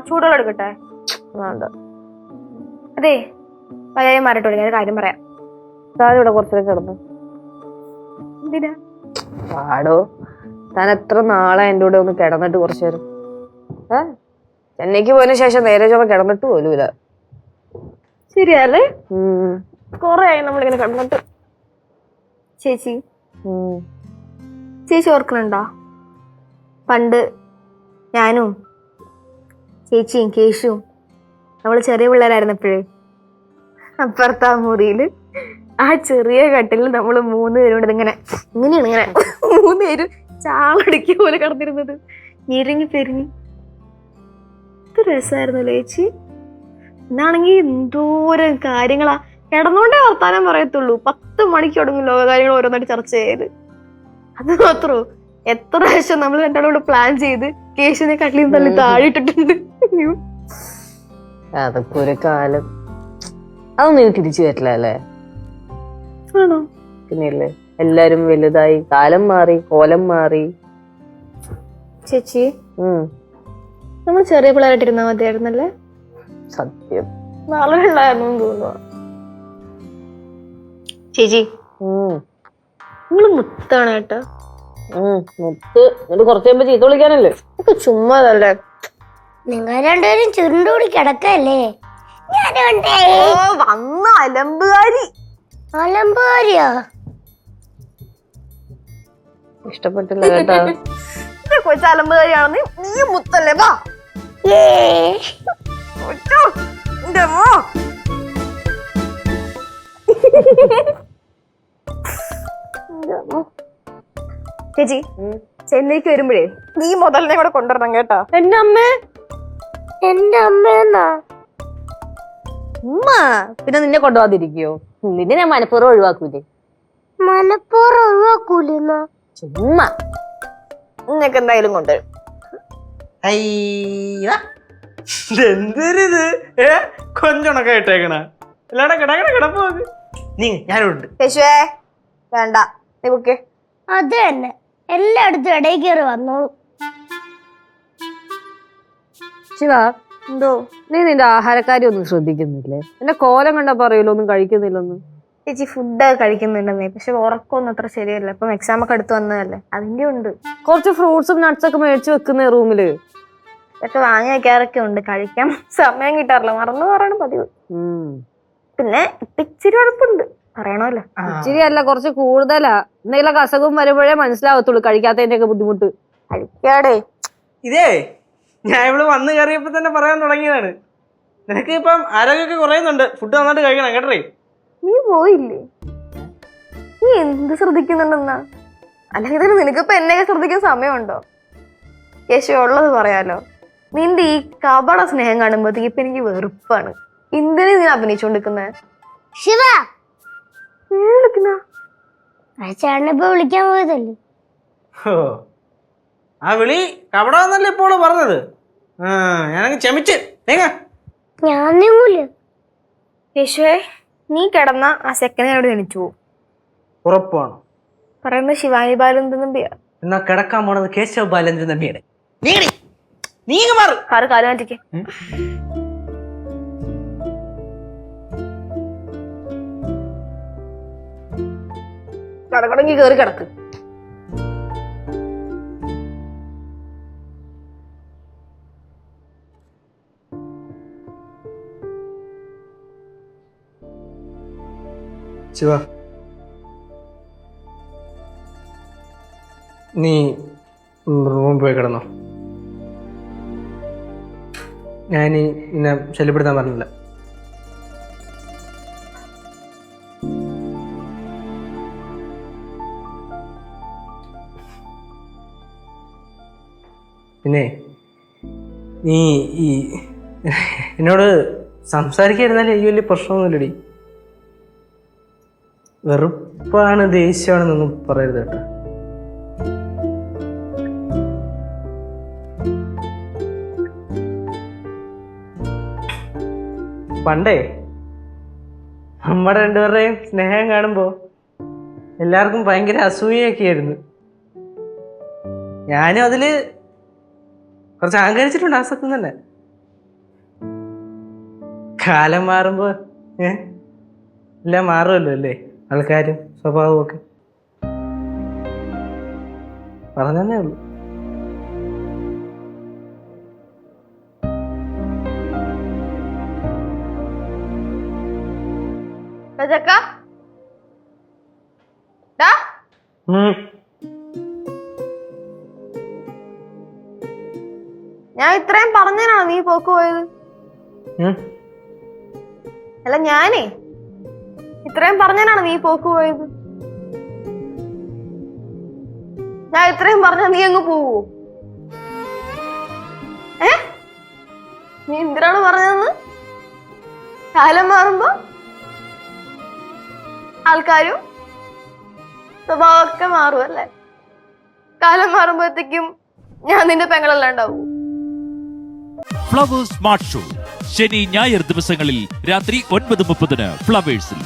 ചൂടുവെള്ളം എടുക്കട്ടെ? വേണ്ട. അതെ, പഴയ മാറിട്ട് ഒരു കാര്യം പറയാം. താനിവിടെ കുറച്ചൊക്കെ കിടന്നു. എന്തിനാ? പാടോ, താൻ എത്ര നാളെ എൻ്റെ കൂടെ ഒന്ന് കിടന്നിട്ട് കുറച്ചു നേരം. ചെന്നൈക്ക് പോയതിനു ശേഷം നേരെ ചൊവ്വ കിടന്നിട്ട് പോലുമില്ല. ശരിയല്ലേ? കൊറേ ആയി നമ്മളിങ്ങനെ കിടന്നിട്ട്. ചേച്ചി ഓർക്കണുണ്ടോ പണ്ട് ഞാനും ചേച്ചിയും കേശുവും നമ്മള് ചെറിയ പിള്ളേരായിരുന്നപ്പോഴേ അപ്പുറത്തെ ആ മുറിയില് ആ ചെറിയ കട്ടിൽ നമ്മൾ 3 പേരും കൂടെ ഇങ്ങനെയാണ് ഇങ്ങനെ 3 പേരും ചാളടിക്കുക പോലെ കിടന്നിരുന്നത്, ഞെരുങ്ങി പെരിഞ്ഞി. എന്ത് രസമായിരുന്നു ചേച്ചി. എന്നാണെങ്കി എന്തോരം കാര്യങ്ങളാ, കിടന്നോണ്ടേ വർത്താനം പറയത്തുള്ളൂ. 10 മണിക്ക് തുടങ്ങും ലോകകാര്യങ്ങൾ ഓരോന്നായിട്ട് ചർച്ച ചെയ്ത്. അത് മാത്രോ എത്ര പ്രാവശ്യം നമ്മൾ രണ്ടാളോട് പ്ലാൻ ചെയ്ത് കേശുവിനെ കട്ടിലിൽ തള്ളി താഴിട്ടിട്ടുണ്ട്. അതൊക്കെ ഒരു കാലം. അതൊന്നും ഇനി തിരിച്ചു വരില്ല അല്ലേ? ആണോ? പിന്നെയല്ലേ, എല്ലാരും വലുതായി, കാലം മാറി, കോലം മാറി. ചേച്ചി നമ്മൾ ചെറിയ പിള്ളേരായിട്ടിരുന്നാ മതിയായിരുന്നല്ലേ? സത്യം. നാളെ ഉണ്ടായിരുന്നു തോന്നുന്നു. ചേച്ചി നിങ്ങള് മുത്താണ് കേട്ടോ. മുത്ത് കുറച്ച് കഴിയുമ്പോ ചീത്ത വിളിക്കാനല്ലേ? ചുമ്മാതല്ലേ. നിങ്ങൾ രണ്ടുപേരും ചുരുണ്ടുകൂടി കിടക്കല്ലേ? വന്ന അലമ്പുകാരി. അലമ്പുകാരിയോ? ഇഷ്ടപ്പെട്ടില്ല കേട്ടാ. കൊച്ചു അലമ്പുകാരിയാണെന്ന് നീ മുത്തല്ലേ? വാ ചേച്ചി ചെന്നൈക്ക് വരുമ്പോഴേ നീ മുതലിനെ കൂടെ കൊണ്ടുവരണം കേട്ടോ. എന്റെ അമ്മേ? എന്റെ അമ്മയെന്നാ? ഉമ്മ പിന്നെ നിന്നെ കൊണ്ടുപോകാതിരിക്കോ? നിന്നെ ഞാൻ മനഃപൂർവ്വം ഒഴിവാക്കൂലേ? മനഃപൂർവ്വം ഒഴിവാക്കൂലെന്നാ? ചുമ്മാ. നിനക്ക് എന്തായാലും കൊണ്ടുവരും. എന്തൊരിത് കൊഞ്ചണൊക്കെ ഇട്ടേക്കണ എല്ലാടെ കിടക്കണ കിടപ്പ് നീ ഞാനുണ്ട്. കേശുവേ വേണ്ട, നീ ബുക്കേ. അത് തന്നെ, എല്ലായിടത്തും ഇടയിൽ കയറി വന്നോളൂ. ശിവ, എന്തോ? നീ നിന്റെ ആഹാരക്കാരി ഒന്നും ശ്രദ്ധിക്കുന്നില്ലേ? എന്റെ കോലം കണ്ടാ പറയൂലോ ഒന്നും കഴിക്കുന്നില്ലെന്ന്. ചേച്ചി ഫുഡ് കഴിക്കുന്നുണ്ടെന്നേ, പക്ഷെ ഉറക്കമൊന്നും അത്ര ശരിയല്ല. ഇപ്പം എക്സാം ഒക്കെ അടുത്ത് വന്നതല്ലേ, അതിന്റെ ഉണ്ട്. കുറച്ച് ഫ്രൂട്ട്സും നട്ട്സ് ഒക്കെ മേടിച്ചു വെക്കുന്ന റൂമില് ഇതൊക്കെ വാങ്ങി വെക്കാറൊക്കെ ഉണ്ട്. കഴിക്കാൻ സമയം കിട്ടാറില്ല, മറന്നു പറയണ പതിവ്. പിന്നെ ഇച്ചിരി ഉറപ്പുണ്ട്, പറയണല്ലോ. ഇച്ചിരി അല്ല, കുറച്ച് കൂടുതലാ. എന്തെങ്കിലും അസുഖം വരുമ്പോഴേ മനസ്സിലാവത്തുള്ളൂ കഴിക്കാത്തതിന്റെ ഒക്കെ ബുദ്ധിമുട്ട്. കഴിക്കാടേ. ഇതേ ഞാൻ ഇവിടെ വന്ന് കയറിയപ്പോ തന്നെ പറയാൻ തുടങ്ങിയതാണ്. നിനക്ക് ഇപ്പം ആരോഗ്യമൊക്കെ കുറയുന്നുണ്ട്, ഫുഡ് നന്നായിട്ട് കഴിക്കണം കേട്ടേ. നീ പോയില്ലേ? നീ എന്ത് ശ്രദ്ധിക്കുന്നുണ്ടെന്നാ? അല്ലെങ്കിൽ തന്നെ നിനക്കിപ്പോ എന്നെയൊക്കെ ശ്രദ്ധിക്കാൻ സമയമുണ്ടോ? യേശു ഉള്ളത് പറയാലോ. നിന്റെ ഈ കപട സ്നേഹം കാണുമ്പോഴത്തേക്ക് ഇപ്പൊ എനിക്ക് വെറുപ്പാണ്. എന്തിനാ നീ അഭിനയിച്ചോണ്ടിരിക്കുന്നേ? ശിവ വിളിക്കുന്ന ചേട്ടനിപ്പോ വിളിക്കാൻ പോയതല്ലേ? ഓ, ആ വിളി കപടമെന്നല്ലേ ഇപ്പോൾ പറഞ്ഞത്. ഞാനങ്ങ് ക്ഷമിച്ച്. ഞാൻ നീങ്ങൂല. യേശുവേ, നീ കിടന്ന ആ സെക്കൻഡ് അവിടെ എണിച്ചു പോകും. ഉറപ്പാണ് പറയുന്നത് ശിവാനി ബാലചന്ദ്രൻ നമ്പിയാ. എന്നാ കിടക്കാൻ പോണത് കേശവ ബാലചന്ദ്രൻ നമ്പിയുടെ. നീങ്ങ മാറ്. കാറ് കാല് മാറ്റിക്കേ. കിടക്കണമെങ്കിൽ കേറി കിടക്ക്. ശിവ, നീ റൂമിൽ പോയി കിടന്നോ. ഞാൻ നിന്നെ ശല്യപ്പെടുത്താൻ പറഞ്ഞില്ല. പിന്നെ നീ ഈ എന്നോട് സംസാരിക്കാതിരുന്നാലേ ഈ വലിയ പ്രശ്നമൊന്നുമില്ലടി. വെറുപ്പാണ് ദേഷ്യമാണെന്നൊന്നും പറയരുത് കേട്ടോ. പണ്ടേ നമ്മുടെ രണ്ടുപേരുടെയും സ്നേഹം കാണുമ്പോ എല്ലാവർക്കും ഭയങ്കര അസൂയൊക്കെയായിരുന്നു. ഞാനും അതില് കുറച്ച് അഹങ്കരിച്ചിട്ടുണ്ട്, ആ സത്യം തന്നെ. കാലം മാറുമ്പോ എല്ലാം മാറുമല്ലോ അല്ലേ, ആൾക്കാരും സ്വഭാവവും ഒക്കെ. പറഞ്ഞതന്നേ ഉള്ളൂ. ചക്ക ഡാ, ഞാൻ ഇത്രയും പറഞ്ഞതിനാണോ നീ പോക്ക് പോയത്? അല്ല ഞാനേ ഇത്രയും പറഞ്ഞതിനാണോ നീ പോക്ക് പോയത്? ഞാൻ ഇത്രയും പറഞ്ഞ നീ അങ്ങ് പോവോ? നീ എന്തിനാണ് പറഞ്ഞതെന്ന്? കാലം മാറുമ്പോ ആൾക്കാരും സ്വഭാവമൊക്കെ മാറും അല്ലേ? കാലം മാറുമ്പോഴത്തേക്കും ഞാൻ നിന്റെ പെങ്ങളല്ലാണ്ടാവും. ഫ്ലവേഴ്സ് സ്മാർട്ട് ഷോ ശനി ഞായർ ദിവസങ്ങളിൽ രാത്രി 9:30 ഫ്ലവേഴ്സിൽ.